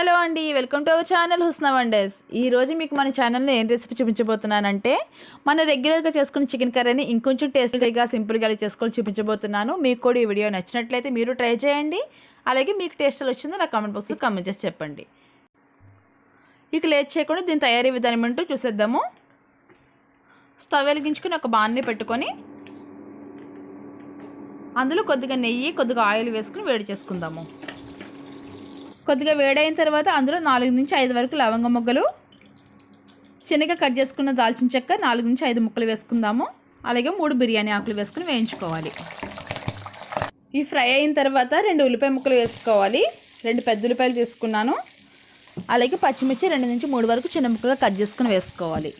Hello అండి, welcome to our channel Husna wonders. ఈరోజు మీకు మన ఛానల్లో ఏం రెసిపీ చూపించబోతున్నానంటే మన రెగ్యులర్గా చేసుకున్న చికెన్ కర్రీని ఇంకొంచెం టేస్టీగా సింపుల్గా చేసుకొని చూపించబోతున్నాను. మీకు కూడా ఈ వీడియో నచ్చినట్లయితే మీరు ట్రై చేయండి. అలాగే మీకు టేస్ట్ వచ్చిందో నా కామెంట్ బాక్స్లో కామెంట్ చేసి చెప్పండి. ఇక లేట్ చేయకుండా దీని తయారీ విధానం ఏంటో చూసేద్దాము. స్టవ్ వెలిగించుకొని ఒక బాణని పెట్టుకొని అందులో కొద్దిగా నెయ్యి, కొద్దిగా ఆయిల్ వేసుకుని వేడి చేసుకుందాము. కొద్దిగా వేడైన తర్వాత అందులో 4 నుంచి 5 వరకు లవంగ మొగ్గలు, చిన్నగా కట్ చేసుకున్న దాల్చిన చెక్క 4 నుంచి 5 ముక్కలు వేసుకుందాము. అలాగే 3 బిర్యానీ ఆకులు వేసుకుని వేయించుకోవాలి. ఈ ఫ్రై అయిన తర్వాత 2 ఉల్లిపాయ ముక్కలు వేసుకోవాలి. 2 పెద్ద ఉల్లిపాయలు తీసుకున్నాను. అలాగే పచ్చిమిర్చి 2 నుంచి 3 వరకు చిన్న ముక్కలుగా కట్ చేసుకుని వేసుకోవాలి.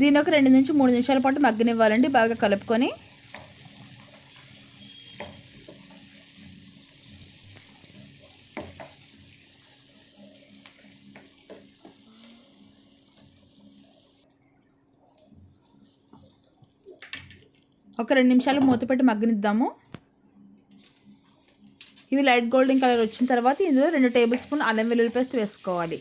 దీని ఒక 2 నుంచి 3 నిమిషాల పాటు మగ్గనివ్వాలండి. బాగా కలుపుకొని ఒక 2 నిమిషాలు మూత పెట్టి మగ్గనిద్దాము. ఇవి లైట్ గోల్డెన్ కలర్ వచ్చిన తర్వాత ఇందులో 2 టేబుల్ స్పూన్ అల్లం వెల్లుల్లి పేస్ట్ వేసుకోవాలి.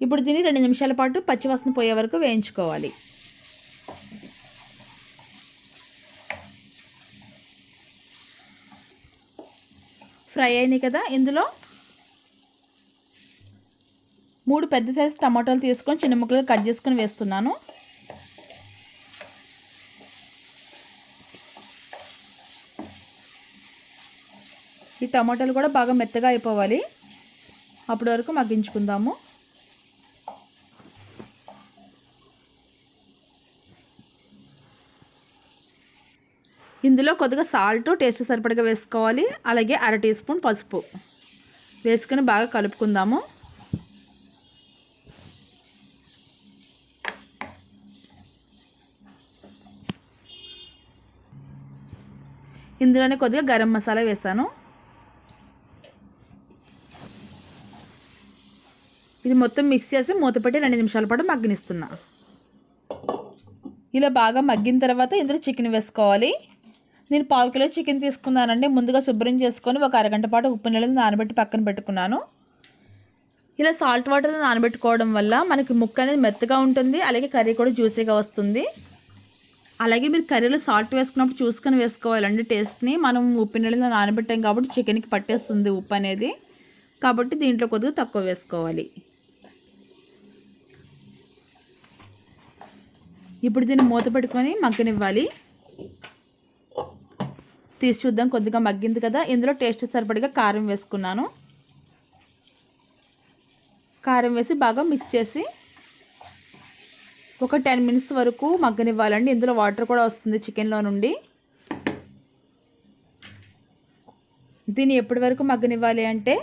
ఇప్పుడు దీన్ని 2 నిమిషాల పాటు పచ్చివాసన పోయే వరకు వేయించుకోవాలి. ఫ్రై అయినాయి కదా, ఇందులో 3 పెద్ద సైజు టమాటాలు తీసుకొని చిన్న ముక్కలుగా కట్ చేసుకొని వేస్తున్నాను. ఈ టమాటాలు కూడా బాగా మెత్తగా అయిపోవాలి. అప్పటి వరకు మగ్గించుకుందాము. ఇందులో కొద్దిగా సాల్ట్ టేస్ట్ సరిపడగా వేసుకోవాలి. అలాగే 1/2 టీ స్పూన్ పసుపు వేసుకొని బాగా కలుపుకుందాము. ఇందులోనే కొద్దిగా గరం మసాలా వేసాను. ఇది మొత్తం మిక్స్ చేసి మూత పెట్టి 2 నిమిషాల పాటు మగ్గనిస్తున్నా. ఇలా బాగా మగ్గిన తర్వాత ఇందులో చికెన్ వేసుకోవాలి. నేను 1/2 కిలో చికెన్ తీసుకున్నానండి. ముందుగా శుభ్రం చేసుకొని ఒక అరగంట పాటు ఉప్పు నీళ్ళని నానబెట్టి పక్కన పెట్టుకున్నాను. ఇలా సాల్ట్ వాటర్లో నానబెట్టుకోవడం వల్ల మనకి ముక్క అనేది మెత్తగా ఉంటుంది. అలాగే కర్రీ కూడా జ్యూసీగా వస్తుంది. అలాగే మీరు కర్రీలో సాల్ట్ వేసుకున్నప్పుడు చూసుకొని వేసుకోవాలండి. టేస్ట్ని మనం ఉప్పు నీళ్ళలో నానబెట్టాం కాబట్టి చికెన్కి పట్టేస్తుంది ఉప్పు అనేది. కాబట్టి దీంట్లో కొద్దిగా తక్కువ వేసుకోవాలి. ఇప్పుడు దీన్ని మూత పెట్టుకొని మగ్గనివ్వాలి. తీసి చూద్దాం. కొద్దిగా మగ్గింది కదా, ఇందులో టేస్ట్ సరిపడిగా కారం వేసుకున్నాను. కారం వేసి బాగా మిక్స్ చేసి ఒక 10 మినిట్స్ వరకు మగ్గనివ్వాలండి. ఇందులో వాటర్ కూడా వస్తుంది చికెన్లో నుండి. దీన్ని ఎప్పటి వరకు మగ్గనివ్వాలి అంటే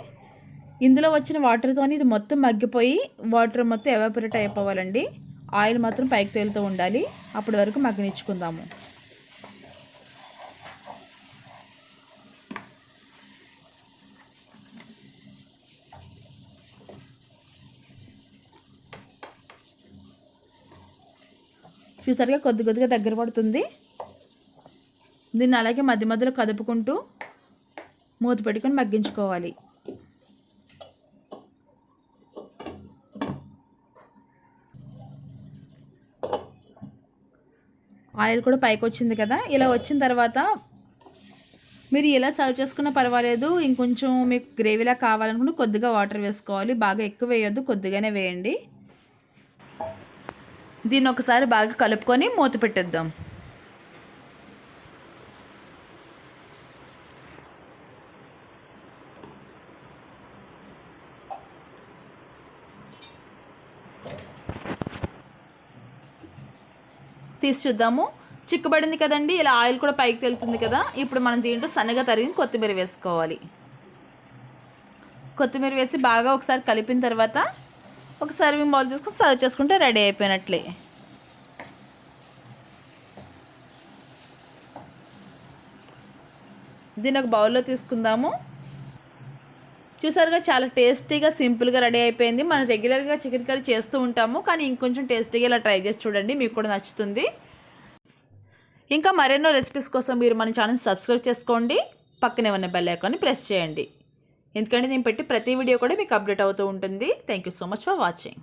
ఇందులో వచ్చిన వాటర్తో ఇది మొత్తం మగ్గిపోయి వాటర్ మొత్తం ఎవాపరేట్ అయిపోవాలండి. ఆయిల్ మాత్రం పైకి తేలుతూ ఉండాలి. అప్పటి వరకు మగ్గనిచ్చుకుందాము. చూసారుగా కొద్దిగా దగ్గర పడుతుంది. దీన్ని అలాగే మధ్య మధ్యలో కదుపుకుంటూ మూత పెట్టుకొని మగ్గించుకోవాలి. ఆయిల్ కూడా పైకి వచ్చింది కదా. ఇలా వచ్చిన తర్వాత మీరు ఎలా సర్వ్ చేసుకున్నా పర్వాలేదు. ఇంకొంచెం మీకు గ్రేవీలా కావాలనుకుంటే కొద్దిగా వాటర్ వేసుకోవాలి. బాగా ఎక్కువ వేయొద్దు, కొద్దిగానే వేయండి. దీన్ని ఒకసారి బాగా కలుపుకొని మూత పెట్టేద్దాం. తీసి చూద్దాము. చిక్కబడింది కదండి. ఇలా ఆయిల్ కూడా పైకి తెలుతుంది కదా. ఇప్పుడు మనం దీంట్లో సన్నగా తరిగిన కొత్తిమీర వేసుకోవాలి. కొత్తిమీర వేసి బాగా ఒకసారి కలిపిన తర్వాత ఒక సర్వింగ్ బౌల్ తీసుకొని సర్వ్ చేసుకుంటే రెడీ అయిపోయినట్లే. దీన్ని ఒక బౌల్లో తీసుకుందాము. చూసారుగా చాలా టేస్టీగా సింపుల్గా రెడీ అయిపోయింది. మనం రెగ్యులర్గా చికెన్ కర్రీ చేస్తూ ఉంటాము, కానీ ఇంకొంచెం టేస్టీగా ఇలా ట్రై చేసి చూడండి, మీకు కూడా నచ్చుతుంది. ఇంకా మరెన్నో రెసిపీస్ కోసం మీరు మన ఛానల్ సబ్స్క్రైబ్ చేసుకోండి, పక్కనే ఉన్న బెల్ ఐకాన్ని ప్రెస్ చేయండి. ఎందుకంటే నేను పెట్టి ప్రతి వీడియో కూడా మీకు అప్డేట్ అవుతూ ఉంటుంది. Thank you so much for watching.